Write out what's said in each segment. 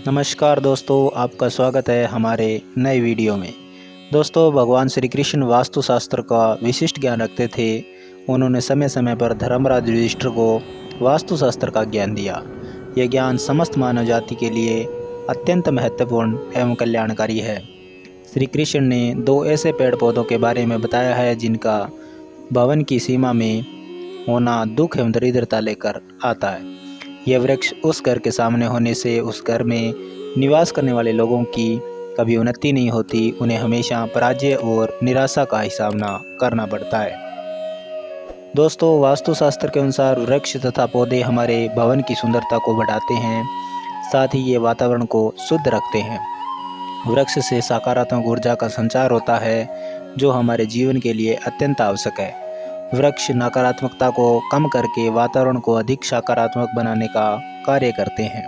नमस्कार दोस्तों, आपका स्वागत है हमारे नए वीडियो में। दोस्तों, भगवान श्री कृष्ण वास्तुशास्त्र का विशिष्ट ज्ञान रखते थे। उन्होंने समय समय पर धर्मराज युधिष्ठिर को वास्तुशास्त्र का ज्ञान दिया। यह ज्ञान समस्त मानव जाति के लिए अत्यंत महत्वपूर्ण एवं कल्याणकारी है। श्री कृष्ण ने दो ऐसे पेड़ पौधों के बारे में बताया है जिनका भवन की सीमा में होना दुख एवं दरिद्रता लेकर आता है। यह वृक्ष उस घर के सामने होने से उस घर में निवास करने वाले लोगों की कभी उन्नति नहीं होती, उन्हें हमेशा पराजय और निराशा का ही सामना करना पड़ता है। दोस्तों, वास्तुशास्त्र के अनुसार वृक्ष तथा पौधे हमारे भवन की सुंदरता को बढ़ाते हैं, साथ ही ये वातावरण को शुद्ध रखते हैं। वृक्ष से सकारात्मक ऊर्जा का संचार होता है जो हमारे जीवन के लिए अत्यंत आवश्यक है। वृक्ष नकारात्मकता को कम करके वातावरण को अधिक सकारात्मक बनाने का कार्य करते हैं।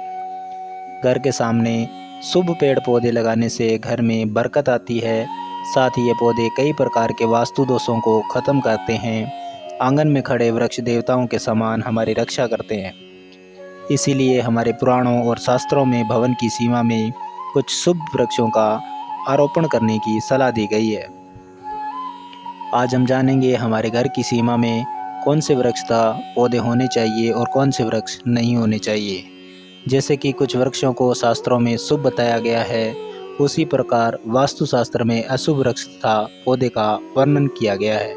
घर के सामने शुभ पेड़ पौधे लगाने से घर में बरकत आती है। साथ ही ये पौधे कई प्रकार के वास्तु दोषों को खत्म करते हैं। आंगन में खड़े वृक्ष देवताओं के समान हमारी रक्षा करते हैं। इसीलिए हमारे पुराणों और शास्त्रों में भवन की सीमा में कुछ शुभ वृक्षों का आरोपण करने की सलाह दी गई है। आज हम जानेंगे हमारे घर की सीमा में कौन से वृक्ष तथा पौधे होने चाहिए और कौन से वृक्ष नहीं होने चाहिए। जैसे कि कुछ वृक्षों को शास्त्रों में शुभ बताया गया है, उसी प्रकार वास्तुशास्त्र में अशुभ वृक्ष तथा पौधे का वर्णन किया गया है।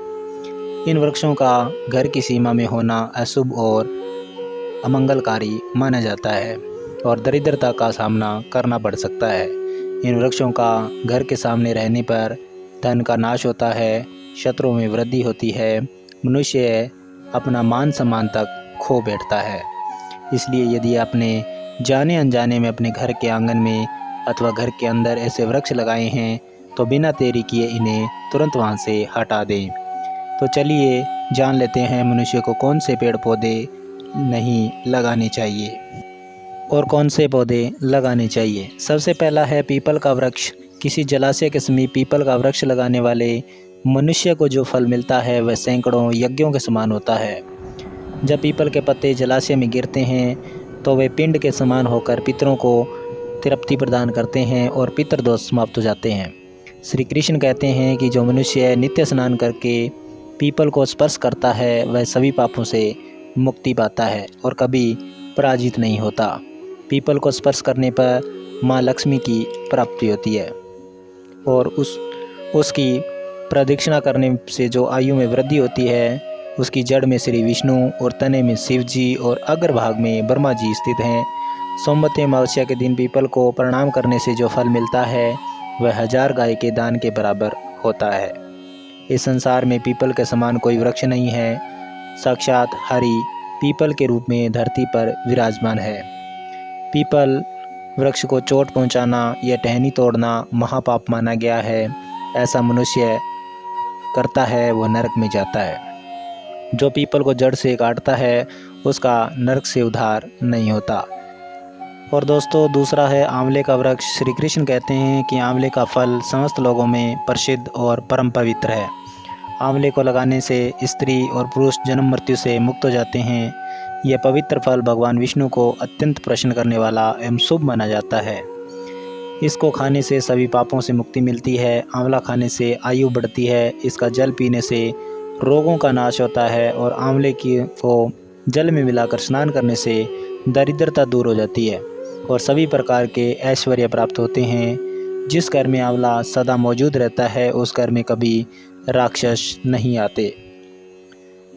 इन वृक्षों का घर की सीमा में होना अशुभ और अमंगलकारी माना जाता है और दरिद्रता का सामना करना पड़ सकता है। इन वृक्षों का घर के सामने रहने पर धन का नाश होता है, शत्रुओं में वृद्धि होती है, मनुष्य अपना मान सम्मान तक खो बैठता है। इसलिए यदि आपने जाने अनजाने में अपने घर के आंगन में अथवा घर के अंदर ऐसे वृक्ष लगाए हैं तो बिना देरी किए इन्हें तुरंत वहां से हटा दें। तो चलिए जान लेते हैं मनुष्य को कौन से पेड़ पौधे नहीं लगाने चाहिए और कौन से पौधे लगाने चाहिए। सबसे पहला है पीपल का वृक्ष। किसी जलाशय के समीप पीपल का वृक्ष लगाने वाले मनुष्य को जो फल मिलता है वह सैकड़ों यज्ञों के समान होता है। जब पीपल के पत्ते जलाशय में गिरते हैं तो वे पिंड के समान होकर पितरों को तृप्ति प्रदान करते हैं और पितृदोष समाप्त हो जाते हैं। श्री कृष्ण कहते हैं कि जो मनुष्य नित्य स्नान करके पीपल को स्पर्श करता है वह सभी पापों से मुक्ति पाता है और कभी पराजित नहीं होता। पीपल को स्पर्श करने पर माँ लक्ष्मी की प्राप्ति होती है और उसकी प्रदक्षिणा करने से जो आयु में वृद्धि होती है। उसकी जड़ में श्री विष्णु और तने में शिव जी और अग्रभाग में ब्रह्मा जी स्थित हैं। सोमवती अमावस्या के दिन पीपल को प्रणाम करने से जो फल मिलता है वह 1000 गाय के दान के बराबर होता है। इस संसार में पीपल के समान कोई वृक्ष नहीं है। साक्षात हरि पीपल के रूप में धरती पर विराजमान है। पीपल वृक्ष को चोट पहुंचाना या टहनी तोड़ना महापाप माना गया है। ऐसा मनुष्य करता है वो नरक में जाता है। जो पीपल को जड़ से काटता है उसका नरक से उद्धार नहीं होता। और दोस्तों, दूसरा है आंवले का वृक्ष। श्री कृष्ण कहते हैं कि आंवले का फल समस्त लोगों में प्रसिद्ध और परम पवित्र है। आंवले को लगाने से स्त्री और पुरुष जन्म मृत्यु से मुक्त हो जाते हैं। यह पवित्र फल भगवान विष्णु को अत्यंत प्रसन्न करने वाला एवं शुभ माना जाता है। इसको खाने से सभी पापों से मुक्ति मिलती है। आंवला खाने से आयु बढ़ती है। इसका जल पीने से रोगों का नाश होता है और आंवले को जल में मिलाकर स्नान करने से दरिद्रता दूर हो जाती है और सभी प्रकार के ऐश्वर्य प्राप्त होते हैं। जिस घर में आंवला सदा मौजूद रहता है उस घर में कभी राक्षस नहीं आते।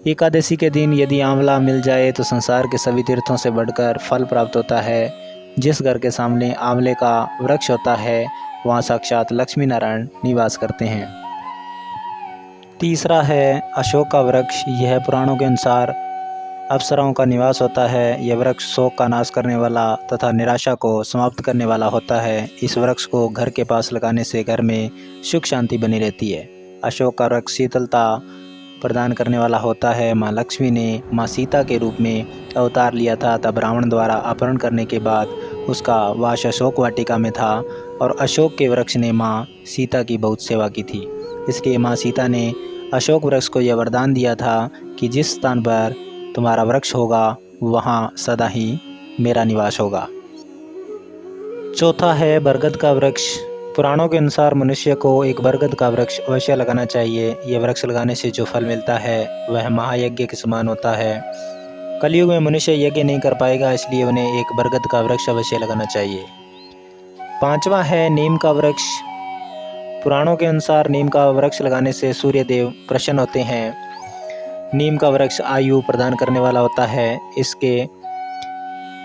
एकादशी के दिन यदि आंवला मिल जाए तो संसार के सभी तीर्थों से बढ़कर फल प्राप्त होता है। जिस घर के सामने आंवले का वृक्ष होता है वहाँ साक्षात लक्ष्मी नारायण निवास करते हैं। तीसरा है अशोक का वृक्ष। यह पुराणों के अनुसार अप्सराओं का निवास होता है। यह वृक्ष शोक का नाश करने वाला तथा निराशा को समाप्त करने वाला होता है। इस वृक्ष को घर के पास लगाने से घर में सुख शांति बनी रहती है। अशोक का वृक्ष शीतलता प्रदान करने वाला होता है। माँ लक्ष्मी ने माँ सीता के रूप में अवतार लिया था, तब रावण द्वारा अपहरण करने के बाद उसका वास अशोक वाटिका में था और अशोक के वृक्ष ने माँ सीता की बहुत सेवा की थी। इसलिए माँ सीता ने अशोक वृक्ष को यह वरदान दिया था कि जिस स्थान पर तुम्हारा वृक्ष होगा वहाँ सदा ही मेरा निवास होगा। चौथा है बरगद का वृक्ष। पुराणों के अनुसार मनुष्य को एक बरगद का वृक्ष अवश्य लगाना चाहिए। यह वृक्ष लगाने से जो फल मिलता है वह महायज्ञ के समान होता है। कलयुग में मनुष्य यज्ञ नहीं कर पाएगा, इसलिए उन्हें एक बरगद का वृक्ष अवश्य लगाना चाहिए। पांचवा है नीम का वृक्ष। पुराणों के अनुसार नीम का वृक्ष लगाने से सूर्य देव प्रसन्न होते हैं। नीम का वृक्ष आयु प्रदान करने वाला होता है। इसके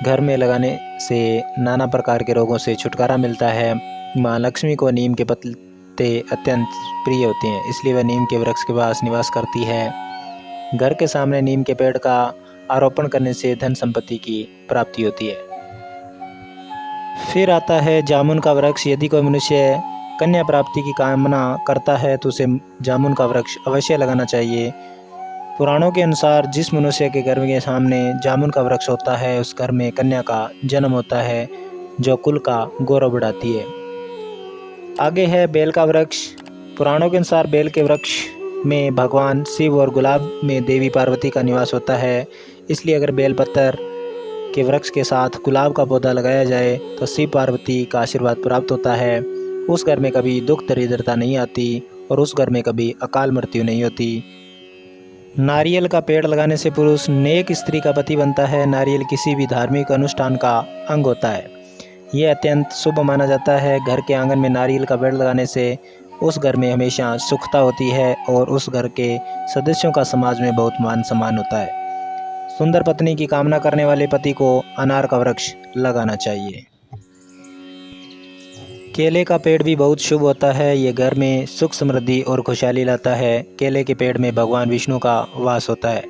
घर में लगाने से नाना प्रकार के रोगों से छुटकारा मिलता है। माँ लक्ष्मी को नीम के पत्ते अत्यंत प्रिय होते हैं, इसलिए वह नीम के वृक्ष के पास निवास करती है। घर के सामने नीम के पेड़ का आरोपण करने से धन संपत्ति की प्राप्ति होती है। फिर आता है जामुन का वृक्ष। यदि कोई मनुष्य कन्या प्राप्ति की कामना करता है तो उसे जामुन का वृक्ष अवश्य लगाना चाहिए। पुराणों के अनुसार जिस मनुष्य के घर के सामने जामुन का वृक्ष होता है उस घर में कन्या का जन्म होता है, जो कुल का गौरव बढ़ाती है। आगे है बेल का वृक्ष। पुराणों के अनुसार बेल के वृक्ष में भगवान शिव और गुलाब में देवी पार्वती का निवास होता है, इसलिए अगर बेल पत्थर के वृक्ष के साथ गुलाब का पौधा लगाया जाए तो शिव पार्वती का आशीर्वाद प्राप्त होता है। उस घर में कभी दुख दरिद्रता नहीं आती और उस घर में कभी अकाल मृत्यु नहीं होती। नारियल का पेड़ लगाने से पुरुष नेक स्त्री का पति बनता है। नारियल किसी भी धार्मिक अनुष्ठान का अंग होता है। यह अत्यंत शुभ माना जाता है। घर के आंगन में नारियल का पेड़ लगाने से उस घर में हमेशा सुखता होती है और उस घर के सदस्यों का समाज में बहुत मान सम्मान होता है। सुंदर पत्नी की कामना करने वाले पति को अनार का वृक्ष लगाना चाहिए। केले का पेड़ भी बहुत शुभ होता है। ये घर में सुख समृद्धि और खुशहाली लाता है। केले के पेड़ में भगवान विष्णु का वास होता है,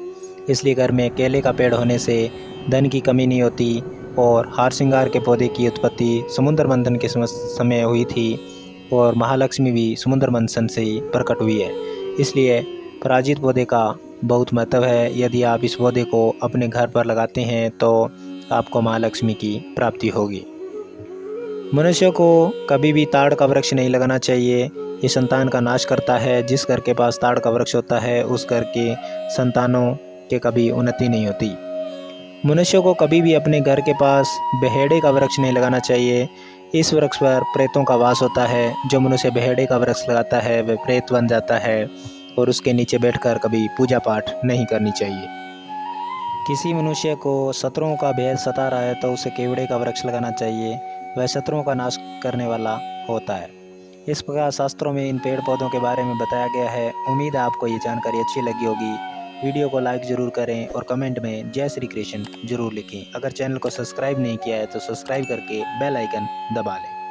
इसलिए घर में केले का पेड़ होने से धन की कमी नहीं होती। और हार श्रृंगार के पौधे की उत्पत्ति समुद्र मंथन के समय हुई थी और महालक्ष्मी भी समुद्र मंथन से ही प्रकट हुई है, इसलिए पराजित पौधे का बहुत महत्व है। यदि आप इस पौधे को अपने घर पर लगाते हैं तो आपको महालक्ष्मी की प्राप्ति होगी। मनुष्य को कभी भी ताड़ का वृक्ष नहीं लगाना चाहिए। ये संतान का नाश करता है। जिस घर के पास ताड़ का वृक्ष होता है उस घर के संतानों के कभी उन्नति नहीं होती। मनुष्य को कभी भी अपने घर के पास बहेड़े का वृक्ष नहीं लगाना चाहिए। इस वृक्ष पर प्रेतों का वास होता है। जो मनुष्य बहेड़े का वृक्ष लगाता है वह प्रेत बन जाता है और उसके नीचे बैठकर कभी पूजा पाठ नहीं करनी चाहिए। किसी मनुष्य को शत्रुओं का भय सता रहा है तो उसे केवड़े का वृक्ष लगाना चाहिए। वह शत्रुओं का नाश करने वाला होता है। इस प्रकार शास्त्रों में इन पेड़ पौधों के बारे में बताया गया है। उम्मीद है आपको ये जानकारी अच्छी लगी होगी। वीडियो को लाइक ज़रूर करें और कमेंट में जय श्री कृष्ण जरूर लिखें। अगर चैनल को सब्सक्राइब नहीं किया है तो सब्सक्राइब करके बेल आइकन दबा लें।